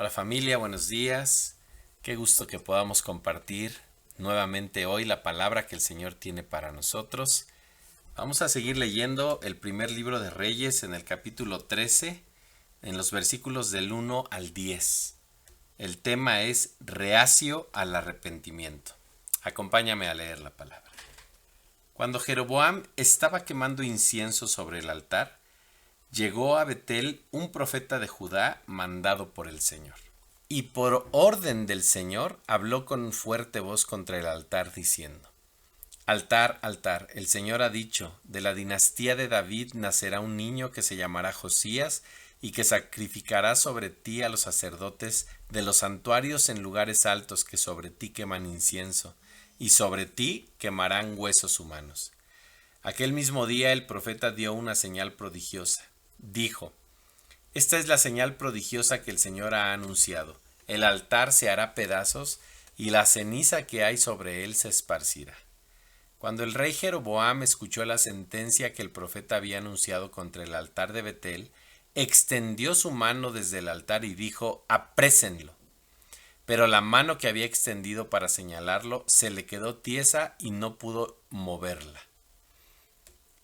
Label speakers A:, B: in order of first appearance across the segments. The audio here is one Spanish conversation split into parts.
A: Hola familia, buenos días. Qué gusto que podamos compartir nuevamente hoy la palabra que el Señor tiene para nosotros. Vamos a seguir leyendo el primer libro de Reyes en el capítulo 13, en los versículos del 1 al 10. El tema es reacio al arrepentimiento. Acompáñame a leer la palabra. Cuando Jeroboam estaba quemando incienso sobre el altar, llegó a Betel un profeta de Judá mandado por el Señor. Y por orden del Señor habló con fuerte voz contra el altar diciendo: Altar, altar, el Señor ha dicho, de la dinastía de David nacerá un niño que se llamará Josías y que sacrificará sobre ti a los sacerdotes de los santuarios en lugares altos que sobre ti queman incienso, y sobre ti quemarán huesos humanos. Aquel mismo día el profeta dio una señal prodigiosa. Dijo: Esta es la señal prodigiosa que el Señor ha anunciado. El altar se hará pedazos y la ceniza que hay sobre él se esparcirá. Cuando el rey Jeroboam escuchó la sentencia que el profeta había anunciado contra el altar de Betel, extendió su mano desde el altar y dijo: Aprésenlo. Pero la mano que había extendido para señalarlo se le quedó tiesa y no pudo moverla.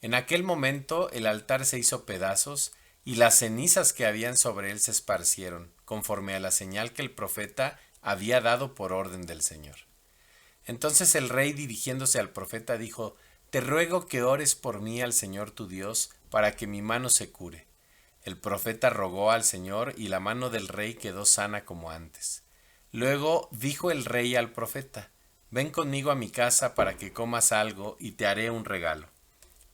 A: En aquel momento el altar se hizo pedazos y las cenizas que habían sobre él se esparcieron, conforme a la señal que el profeta había dado por orden del Señor. Entonces el rey, dirigiéndose al profeta, dijo: Te ruego que ores por mí al Señor tu Dios, para que mi mano se cure. El profeta rogó al Señor y la mano del rey quedó sana como antes. Luego dijo el rey al profeta: Ven conmigo a mi casa para que comas algo y te haré un regalo.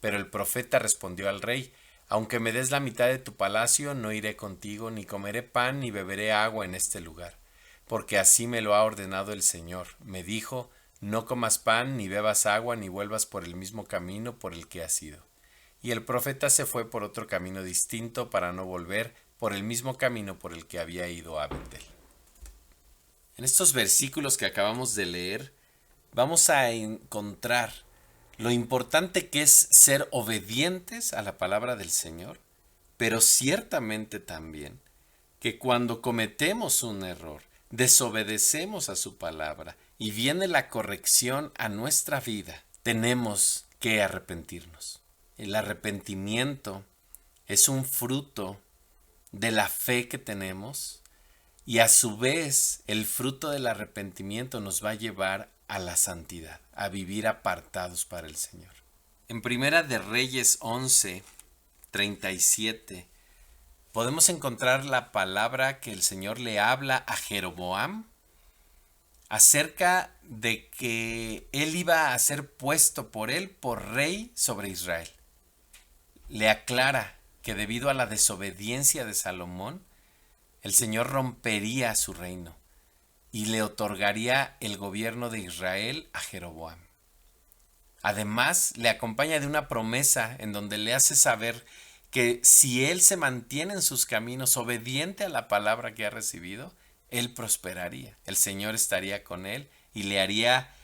A: Pero el profeta respondió al rey: Aunque me des la mitad de tu palacio, no iré contigo, ni comeré pan ni beberé agua en este lugar, porque así me lo ha ordenado el Señor. Me dijo: No comas pan, ni bebas agua, ni vuelvas por el mismo camino por el que has ido. Y el profeta se fue por otro camino distinto para no volver por el mismo camino por el que había ido a Betel. En estos versículos que acabamos de leer, vamos a encontrar lo importante que es ser obedientes a la palabra del Señor, pero ciertamente también que cuando cometemos un error, desobedecemos a su palabra y viene la corrección a nuestra vida, tenemos que arrepentirnos. El arrepentimiento es un fruto de la fe que tenemos y a su vez el fruto del arrepentimiento nos va a llevar a la santidad, a vivir apartados para el Señor. En Primera de Reyes 11:37 podemos encontrar la palabra que el Señor le habla a Jeroboam acerca de que él iba a ser puesto por él por rey sobre Israel. Le aclara que debido a la desobediencia de Salomón, el Señor rompería su reino y le otorgaría el gobierno de Israel a Jeroboam. Además, le acompaña de una promesa en donde le hace saber que si él se mantiene en sus caminos, obediente a la palabra que ha recibido, él prosperaría. El Señor estaría con él y le haría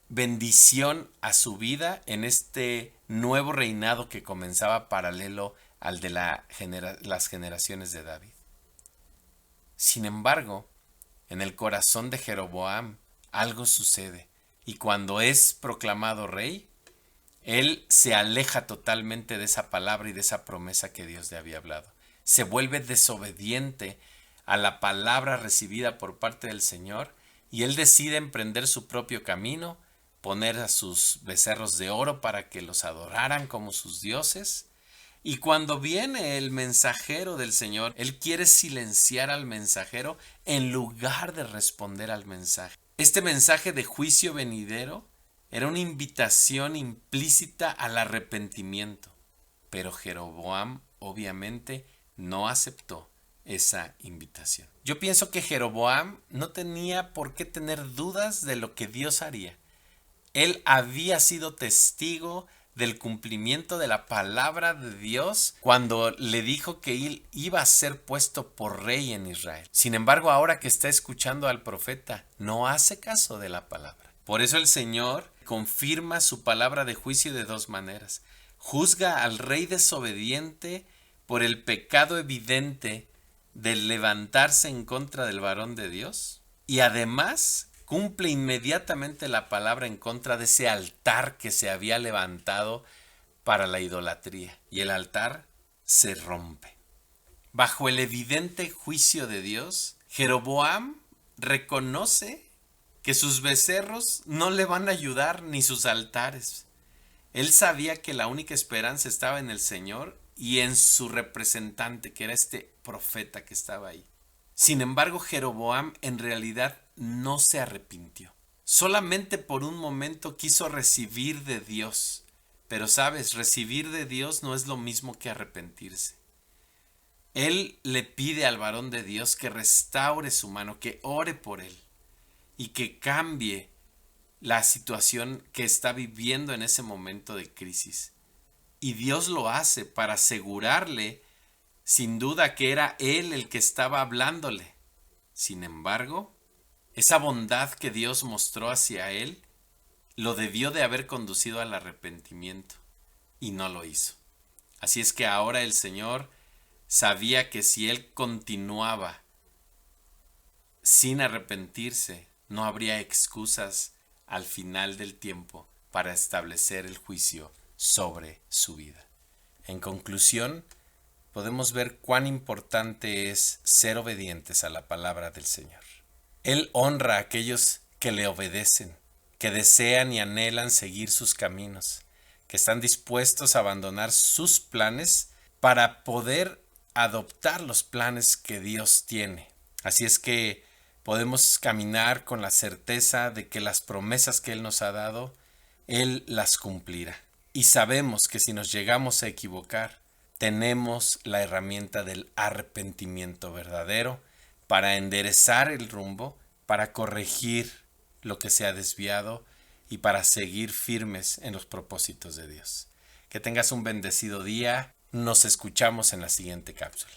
A: bendición a su vida en este nuevo reinado que comenzaba paralelo al de las generaciones de David. Sin embargo, en el corazón de Jeroboam algo sucede, y cuando es proclamado rey, él se aleja totalmente de esa palabra y de esa promesa que Dios le había hablado. Se vuelve desobediente a la palabra recibida por parte del Señor y él decide emprender su propio camino, poner a sus becerros de oro para que los adoraran como sus dioses. Y cuando viene el mensajero del Señor, él quiere silenciar al mensajero en lugar de responder al mensaje. Este mensaje de juicio venidero era una invitación implícita al arrepentimiento, pero Jeroboam obviamente no aceptó esa invitación. Yo pienso que Jeroboam no tenía por qué tener dudas de lo que Dios haría. Él había sido testigo del cumplimiento de la palabra de Dios cuando le dijo que él iba a ser puesto por rey en Israel. Sin embargo, ahora que está escuchando al profeta, no hace caso de la palabra. Por eso el Señor confirma su palabra de juicio de dos maneras. Juzga al rey desobediente por el pecado evidente de levantarse en contra del varón de Dios y además cumple inmediatamente la palabra en contra de ese altar que se había levantado para la idolatría, y el altar se rompe. Bajo el evidente juicio de Dios, Jeroboam reconoce que sus becerros no le van a ayudar ni sus altares. Él sabía que la única esperanza estaba en el Señor y en su representante, que era este profeta que estaba ahí. Sin embargo, Jeroboam en realidad no se arrepintió. Solamente por un momento quiso recibir de Dios. Pero sabes, recibir de Dios no es lo mismo que arrepentirse. Él le pide al varón de Dios que restaure su mano, que ore por él y que cambie la situación que está viviendo en ese momento de crisis. Y Dios lo hace para asegurarle, sin duda, que era él el que estaba hablándole. Sin embargo, esa bondad que Dios mostró hacia él lo debió de haber conducido al arrepentimiento y no lo hizo. Así es que ahora el Señor sabía que si él continuaba sin arrepentirse, no habría excusas al final del tiempo para establecer el juicio sobre su vida. En conclusión, podemos ver cuán importante es ser obedientes a la palabra del Señor. Él honra a aquellos que le obedecen, que desean y anhelan seguir sus caminos, que están dispuestos a abandonar sus planes para poder adoptar los planes que Dios tiene. Así es que podemos caminar con la certeza de que las promesas que Él nos ha dado, Él las cumplirá. Y sabemos que si nos llegamos a equivocar, tenemos la herramienta del arrepentimiento verdadero para enderezar el rumbo, para corregir lo que se ha desviado y para seguir firmes en los propósitos de Dios. Que tengas un bendecido día. Nos escuchamos en la siguiente cápsula.